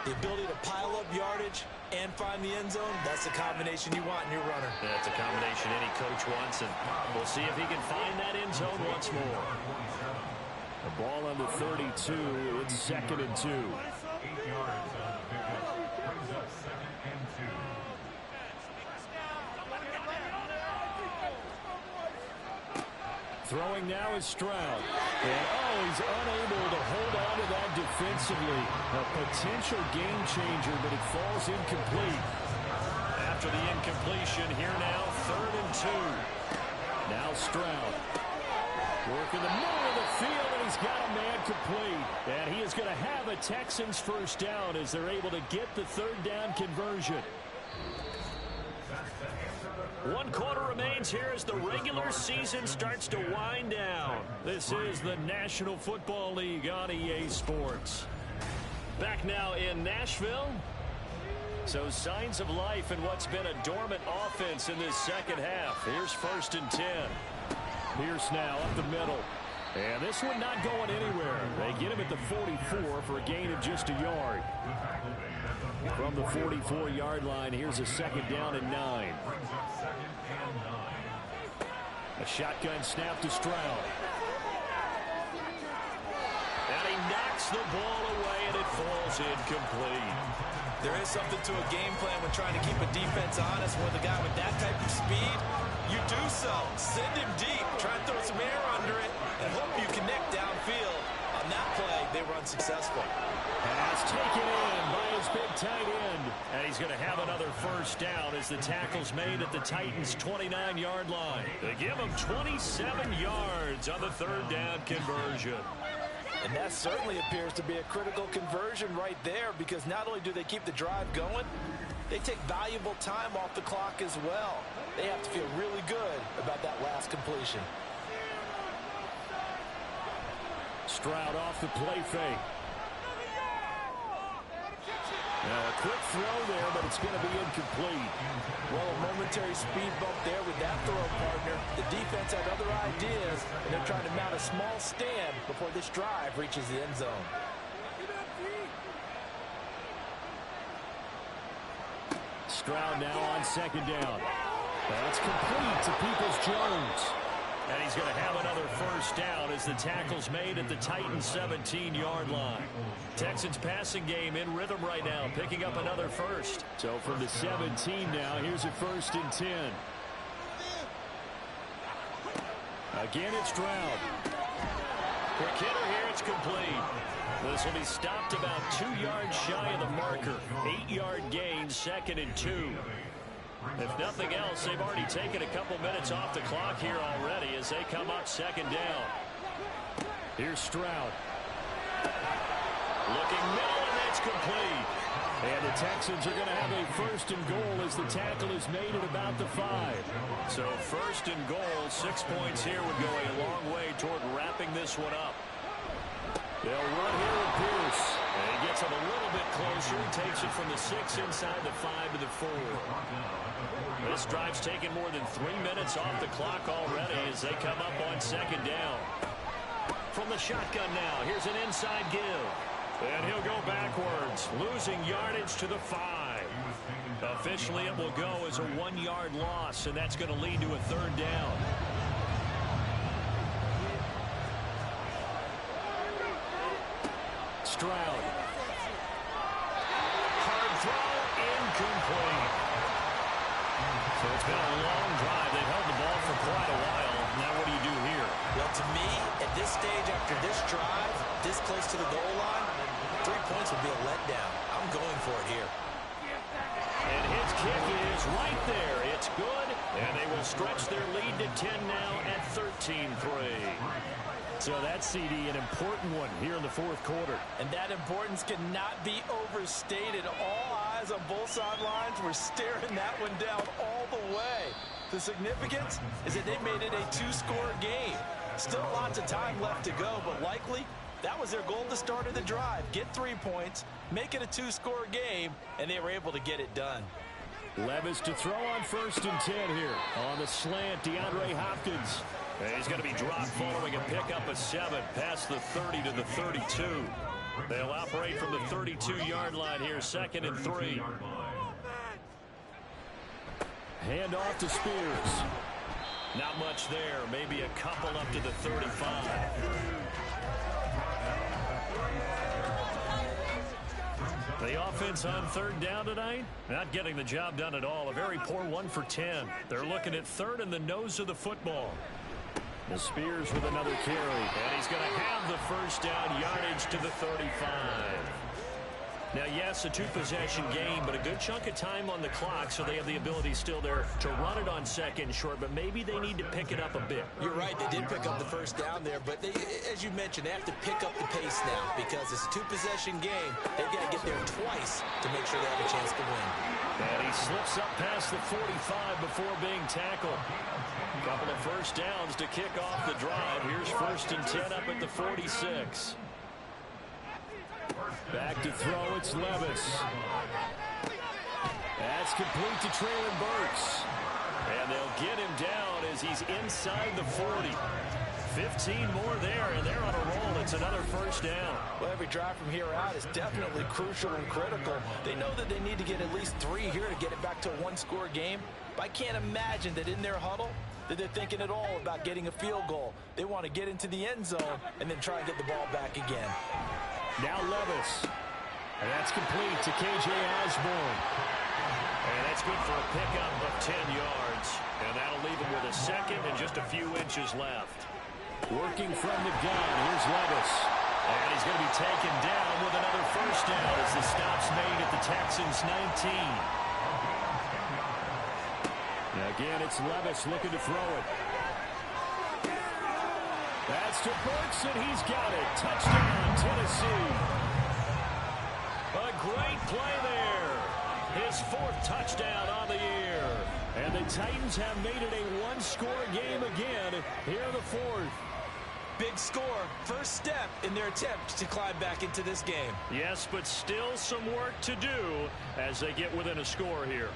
The ability to pile up yardage and find the end zone, that's the combination you want in your runner. That's a combination any coach wants, and we'll see if he can find that end zone once more. The ball on the 32. It's 2nd and 2. 8 yards on the pickup. Brings up 2nd and 2. Throwing now is Stroud. And, he's unable to hold on to that defensively. A potential game changer, but it falls incomplete. After the incompletion, here now, 3rd and 2. Now Stroud. Working the middle of the field, and he's got a man complete. And he is going to have a Texans 1st down as they're able to get the 3rd down conversion. 1 quarter remains here as the regular season starts to wind down. This is the National Football League on EA Sports. Back now in Nashville. So signs of life in what's been a dormant offense in this second half. Here's 1st and 10. Pierce now up the middle. And this one not going anywhere. They get him at the 44 for a gain of just a yard. From the 44-yard line, here's a 2nd down and 9. A shotgun snap to Stroud. And he knocks the ball away, and it falls incomplete. There is something to a game plan when trying to keep a defense honest. With a guy with that type of speed, you do so. Send him deep. Try and throw some air under it and hope you connect downfield. On that play, they were unsuccessful. Pass taken in by his big tight end. And he's going to have another 1st down as the tackle's made at the Titans' 29-yard line. They give him 27 yards on the 3rd down conversion. And that certainly appears to be a critical conversion right there, because not only do they keep the drive going, they take valuable time off the clock as well. They have to feel really good about that last completion. Stroud off the play fake. A quick throw there, but it's going to be incomplete. Well, a momentary speed bump there with that throw, partner. The defense had other ideas, and they're trying to mount a small stand before this drive reaches the end zone. Stroud now on 2nd down. That's complete to Peoples-Jones. And he's going to have another 1st down as the tackle's made at the Titans' 17-yard line. Texans passing game in rhythm right now, picking up another 1st. So from the 17 now, here's a 1st and 10. Again, it's Stroud. Quick hitter here, it's complete. This will be stopped about 2 yards shy of the marker. 8-yard gain, 2nd and 2. If nothing else, they've already taken a couple minutes off the clock here already as they come up 2nd down. Here's Stroud. Looking middle, and that's complete. And the Texans are going to have a 1st and goal as the tackle is made at about the 5. So 1st and goal, 6 points here would go a long way toward wrapping this one up. They'll run here with Pierce. And he gets him a little bit closer. He takes it from the 6 inside the 5 to the 4. This drive's taken more than 3 minutes off the clock already as they come up on 2nd down. From the shotgun now, here's an inside give. And he'll go backwards, losing yardage to the 5. Officially, it will go as a 1-yard loss, and that's going to lead to a 3rd down. Stroud. Hard throw, incomplete. So it's been a long drive. They've held the ball for quite a while. Now what do you do here? Well, to me, at this stage after this drive, this close to the goal line, 3 points would be a letdown. I'm going for it here. And his kick is right there. It's good, and they will stretch their lead to 10 now at 13-3. So that, CD, an important one here in the 4th quarter. And that importance cannot be overstated. All eyes on both sidelines were staring that one down all the way. The significance is that they made it a 2-score game. Still lots of time left to go, but likely that was their goal at the start of the drive. Get 3 points, make it a 2-score game, and they were able to get it done. Levis to throw on 1st and 10 here. On the slant, DeAndre Hopkins. And he's going to be dropped following a pickup of 7 past the 30 to the 32. They'll operate from the 32-yard line here, 2nd and 3. Hand off to Spears. Not much there. Maybe a couple up to the 35. The offense on 3rd down tonight, not getting the job done at all. A very poor 1 for 10. They're looking at 3rd in the nose of the football. Well, Spears with another carry. And he's going to have the 1st down, yardage to the 35. Now, yes, a 2-possession game, but a good chunk of time on the clock, so they have the ability still there to run it on 2nd short, but maybe they need to pick it up a bit. You're right, they did pick up the 1st down there, but they, as you mentioned, they have to pick up the pace now because it's a 2-possession game. They've got to get there twice to make sure they have a chance to win. And he slips up past the 45 before being tackled. A couple of 1st downs to kick off the drive. Here's 1st and 10 up at the 46. Back to throw, it's Levis. That's complete to Traylon Burks. And they'll get him down as he's inside the 40. 15 more there, and they're on a roll. It's another first down. Well, every drive from here out is definitely crucial and critical. They know that they need to get at least 3 here to get it back to a one-score game. But I can't imagine that in their huddle that they're thinking at all about getting a field goal. They want to get into the end zone and then try and get the ball back again. Now Levis. And that's complete to K.J. Osborne. And that's good for a pickup of 10 yards. And that'll leave him with a second and just a few inches left. Working from the gun, here's Levis. And he's going to be taken down with another first down as the stop's made at the Texans' 19. And again, it's Levis looking to throw it. That's to Burks, and he's got it. Touchdown, Tennessee. A great play there. His 4th touchdown on the year. And the Titans have made it a one-score game again here in the 4th. Big score, first step in their attempt to climb back into this game. Yes, but still some work to do as they get within a score here.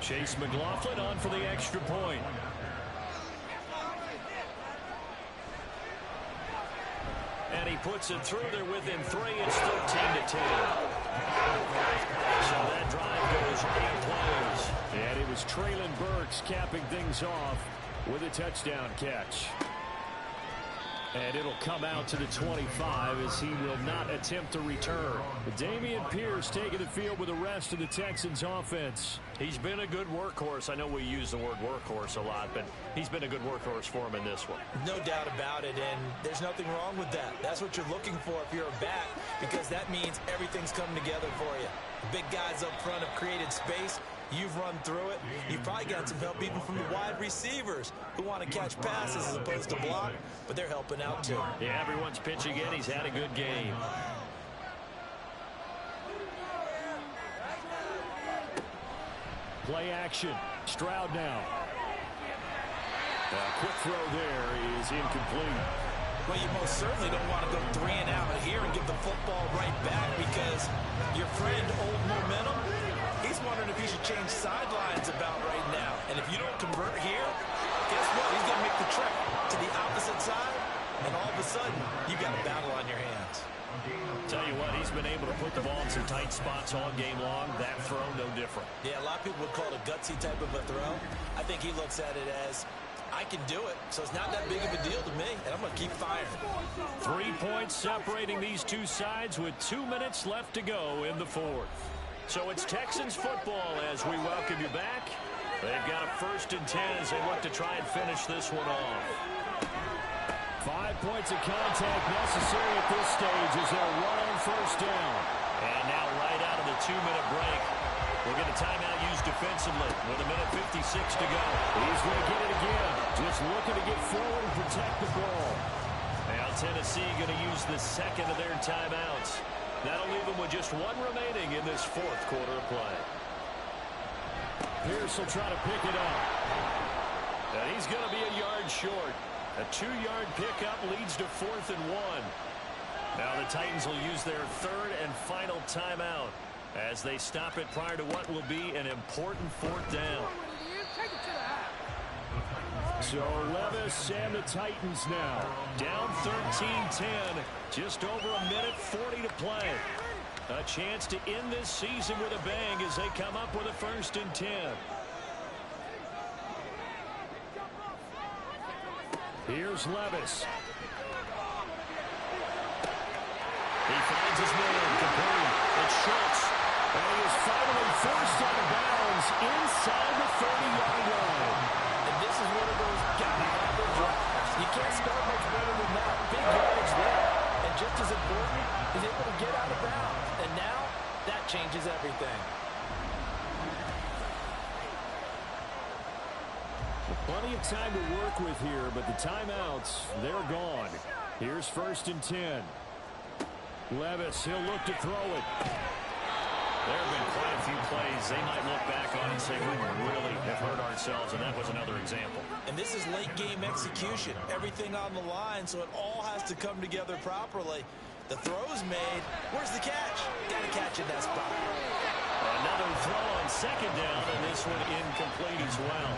Chase McLaughlin on for the extra point. And he puts it through there within 3. It's 13-10. So that drive goes 8 plays. And it was Traylon Burks capping things off with a touchdown catch. And it'll come out to the 25 as he will not attempt to return. Dameon Pierce taking the field with the rest of the Texans offense. He's been a good workhorse. I know we use the word workhorse a lot, but he's been a good workhorse for him in this one. No doubt about it, and there's nothing wrong with that. That's what you're looking for if you're a back, because that means everything's coming together for you. The big guys up front have created space. You've run through it. You've probably got some help even from the wide receivers who want to catch passes as opposed to block, but they're helping out too. Yeah, everyone's pitching in. He's had a good game. Play action. Stroud now. A quick throw there is incomplete. Well, you most certainly don't want to go 3 and out here and give the football right back because your friend, Old Momentum, he's wondering if he should change sidelines about right now. And if you don't convert here, guess what? He's going to make the trek to the opposite side, and all of a sudden, you've got a battle on your hands. Tell you what, he's been able to put the ball in some tight spots all game long. That throw, no different. Yeah, a lot of people would call it a gutsy type of a throw. I think he looks at it as, I can do it, so it's not that big of a deal to me, and I'm going to keep firing. 3 points separating these two sides with 2 minutes left to go in the 4th. So it's Texans football as we welcome you back. They've got a 1st and 10 as they look to try and finish this one off. 5 points of contact necessary at this stage as they'll run on 1st down. And now right out of the 2-minute break, we'll get a timeout used defensively with 1:56 to go. He's going to get it again. Just looking to get forward and protect the ball. Now Tennessee going to use the 2nd of their timeouts. That'll leave them with just 1 remaining in this 4th quarter of play. Pierce will try to pick it up. And he's going to be a yard short. A 2-yard pickup leads to 4th and 1. Now the Titans will use their 3rd and final timeout as they stop it prior to what will be an important 4th down. So Levis and the Titans now down 13-10, just over 1:40 to play. A chance to end this season with a bang as they come up with a 1st and 10. Here's Levis. He finds his man, complete. It's Schultz. And he is finally forced out of bounds inside the 30-yard line. And this is one of those got-to-have-it drives. You can't start much better than that. Big yardage there. And just as important, he's able to get out of bounds. And now, that changes everything. Plenty of time to work with here, but the timeouts, they're gone. Here's 1st and 10. Levis, he'll look to throw it. There have been quite a few plays they might look back on and say, we really have hurt ourselves, and that was another example. And this is late game execution. Everything on the line, so it all has to come together properly. The throw's made. Where's the catch? Got to catch in that spot. Another throw on second down, and this one incomplete as well.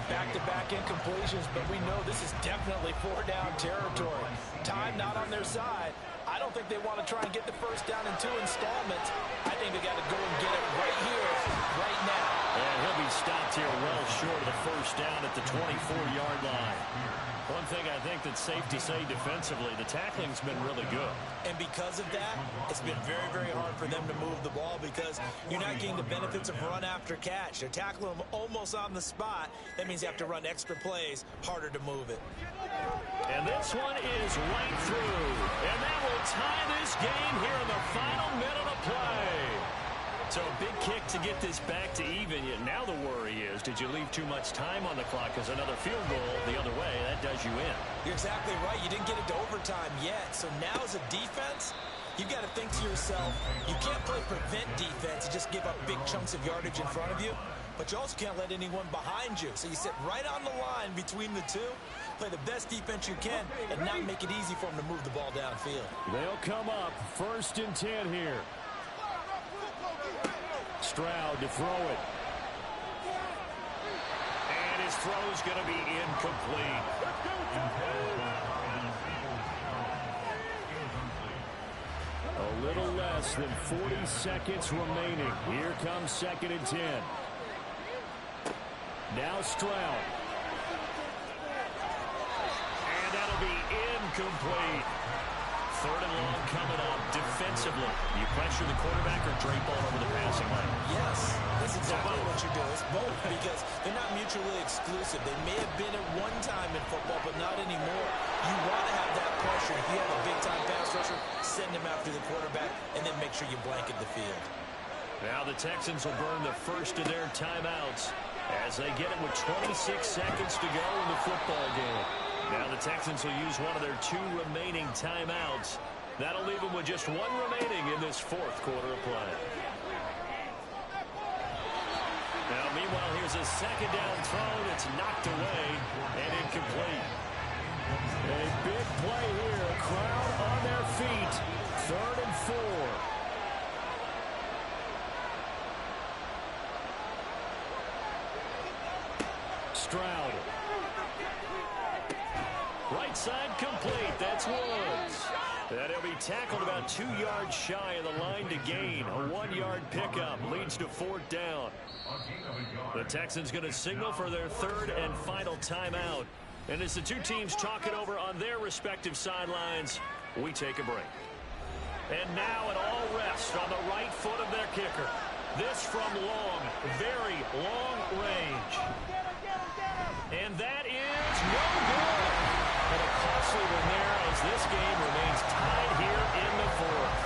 Back-to-back incompletions, but we know this is definitely four-down territory. Time not on their side. I don't think they want to try and get the first down in 2 installments. I think they got to go and get it right here, right now. And he'll be stopped here well short of the first down at the 24-yard line. One thing I think that safety say defensively, the tackling's been really good. And because of that, it's been very, very hard for them to move the ball because you're not getting the benefits of run after catch. They're tackling them almost on the spot. That means you have to run extra plays, harder to move it. And this one is right through. And that will tie this game here in the final minute of play. So a big kick to get this back to even. Now the worry is, did you leave too much time on the clock? Because another field goal the other way, that does you in. You're exactly right. You didn't get it to overtime yet. So now as a defense, you've got to think to yourself, you can't play prevent defense and just give up big chunks of yardage in front of you. But you also can't let anyone behind you. So you sit right on the line between the two, play the best defense you can, and not make it easy for them to move the ball downfield. They'll come up 1st and 10 here. Stroud to throw it. And his throw's going to be incomplete. A little less than 40 seconds remaining. Here comes 2nd and 10. Now Stroud. And that'll be incomplete. 3rd and long coming up defensively. You pressure the quarterback or drape all over the passing lane? Yes, that's exactly what you do. It's both because they're not mutually exclusive. They may have been at one time in football, but not anymore. You want to have that pressure. If you have a big-time pass rusher, send him after the quarterback, and then make sure you blanket the field. Now the Texans will burn the first of their timeouts as they get it with 26 seconds to go in the football game. Now the Texans will use one of their 2 remaining timeouts. That'll leave them with just 1 remaining in this 4th quarter of play. Now meanwhile, here's a 2nd down throw that's knocked away and incomplete. A big play here. Crowd on their feet. 3rd and 4. Stroud. Right side complete. That's Woods. And he'll be tackled about 2 yards shy of the line to gain. A 1-yard pickup leads to 4th down. The Texans going to signal for their 3rd and final timeout. And as the 2 teams talk it over on their respective sidelines, we take a break. And now an all rest on the right foot of their kicker. This from long, very long range. And that is no good. And a costly one there as this game remains tied here in the 4th.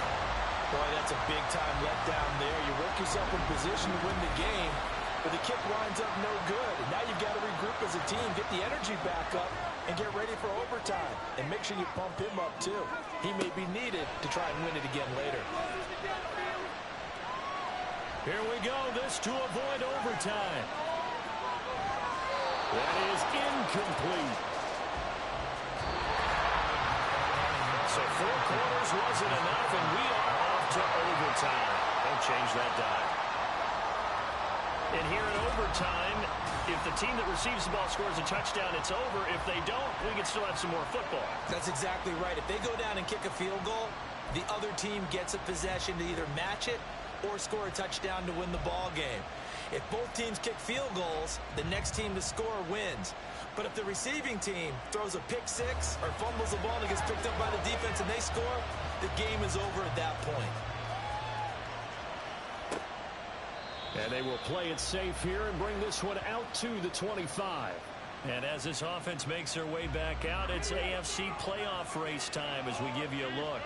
Boy, that's a big-time letdown there. You work yourself in position to win the game, but the kick winds up no good. And now you've got to regroup as a team, get the energy back up, and get ready for overtime. And make sure you pump him up, too. He may be needed to try and win it again later. Here we go. This to avoid overtime. That is incomplete. So 4 quarters wasn't enough, and we are off to overtime. Don't change that dime. And here in overtime, if the team that receives the ball scores a touchdown, it's over. If they don't, we can still have some more football. That's exactly right. If they go down and kick a field goal, the other team gets a possession to either match it or score a touchdown to win the ball game. If both teams kick field goals, the next team to score wins. But if the receiving team throws a pick 6 or fumbles the ball and gets picked up by the defense and they score, the game is over at that point. And they will play it safe here and bring this one out to the 25. And as this offense makes their way back out, it's AFC playoff race time as we give you a look.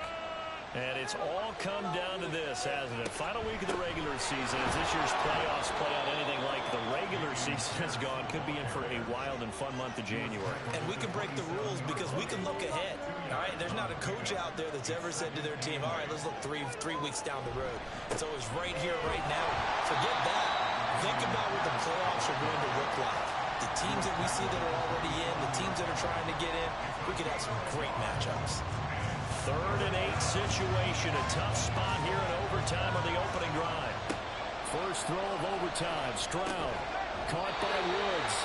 And it's all come down to this, hasn't it? Final week of the regular season. As this year's playoffs play out anything like the regular season has gone, could be in for a wild and fun month of January. And we can break the rules because we can look ahead. All right, there's not a coach out there that's ever said to their team, all right, let's look three weeks down the road. It's always right here, right now. Forget that. Think about what the playoffs are going to look like. The teams that we see that are already in, the teams that are trying to get in, we could have some great matchups. 3rd and 8 situation. A tough spot here in overtime on the opening drive. First throw of overtime. Stroud caught by Woods.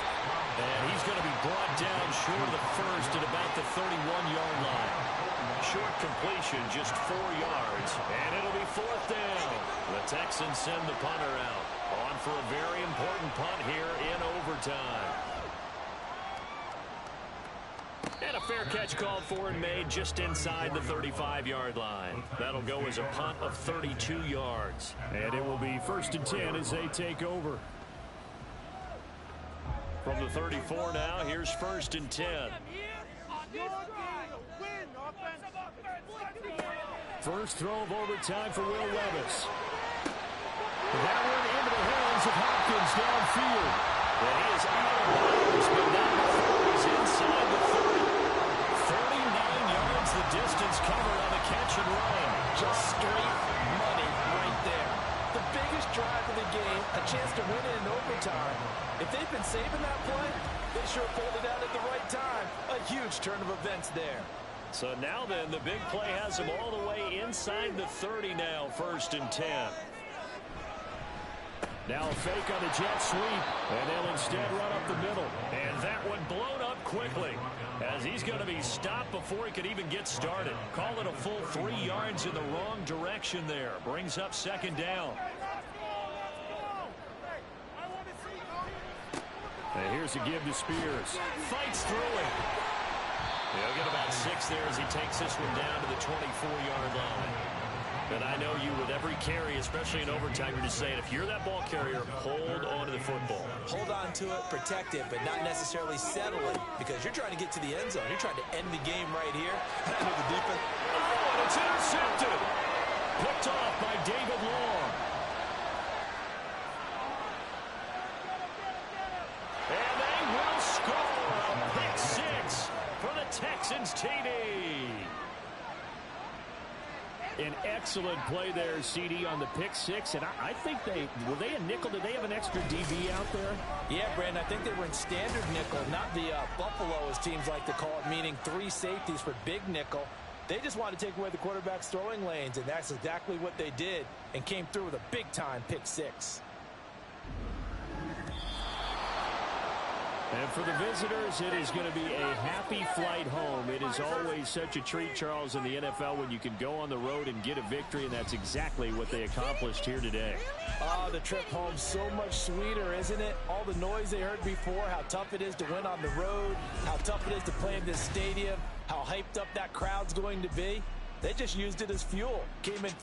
And he's going to be brought down short of the first at about the 31-yard line. Short completion, just 4 yards. And it'll be 4th down. The Texans send the punter out. On for a very important punt here in overtime. And a fair catch called for and made just inside the 35-yard line. That'll go as a punt of 32 yards. And it will be 1st and 10 as they take over. From the 34 now, here's 1st and 10. First throw of overtime for Will Levis. That one into the hands of Hopkins downfield. And he is out of bounds, but not before he's inside the 30. 39 yards the distance covered on the catch and run. Just straight money right there. The biggest drive of the game, a chance to win it in overtime. If they've been saving that play, they sure pulled it out at the right time. A huge turn of events there. So now then, the big play has him all the way inside the 30 now, 1st and 10. Now a fake on the jet sweep, and they'll instead run up the middle. And that one blown up quickly, as he's going to be stopped before he could even get started. Call it a full 3 yards in the wrong direction there. Brings up 2nd down. And here's a give to Spears. Fights through it. He'll get about 6 there as he takes this one down to the 24-yard line. And I know you, with every carry, especially in overtime, you're just saying, if you're that ball carrier, hold on to the football. Hold on to it, protect it, but not necessarily settle it, because you're trying to get to the end zone. You're trying to end the game right here. I know the defense. Oh, and it's intercepted. Picked off by David Long. And they will score a pick 6 for the Texans TD. An excellent play there, CD, on the pick 6. And I think were they a nickel? Did they have an extra DB out there? Yeah, Brandon, I think they were in standard nickel, not the Buffalo, as teams like to call it, meaning 3 safeties for big nickel. They just wanted to take away the quarterback's throwing lanes, and that's exactly what they did, and came through with a big-time pick 6. And for the visitors, it is going to be a happy flight home. It is always such a treat, Charles, in the NFL when you can go on the road and get a victory, and that's exactly what they accomplished here today. Oh, the trip home so much sweeter, isn't it? All the noise they heard before, how tough it is to win on the road, how tough it is to play in this stadium, how hyped up that crowd's going to be. They just used it as fuel. Came in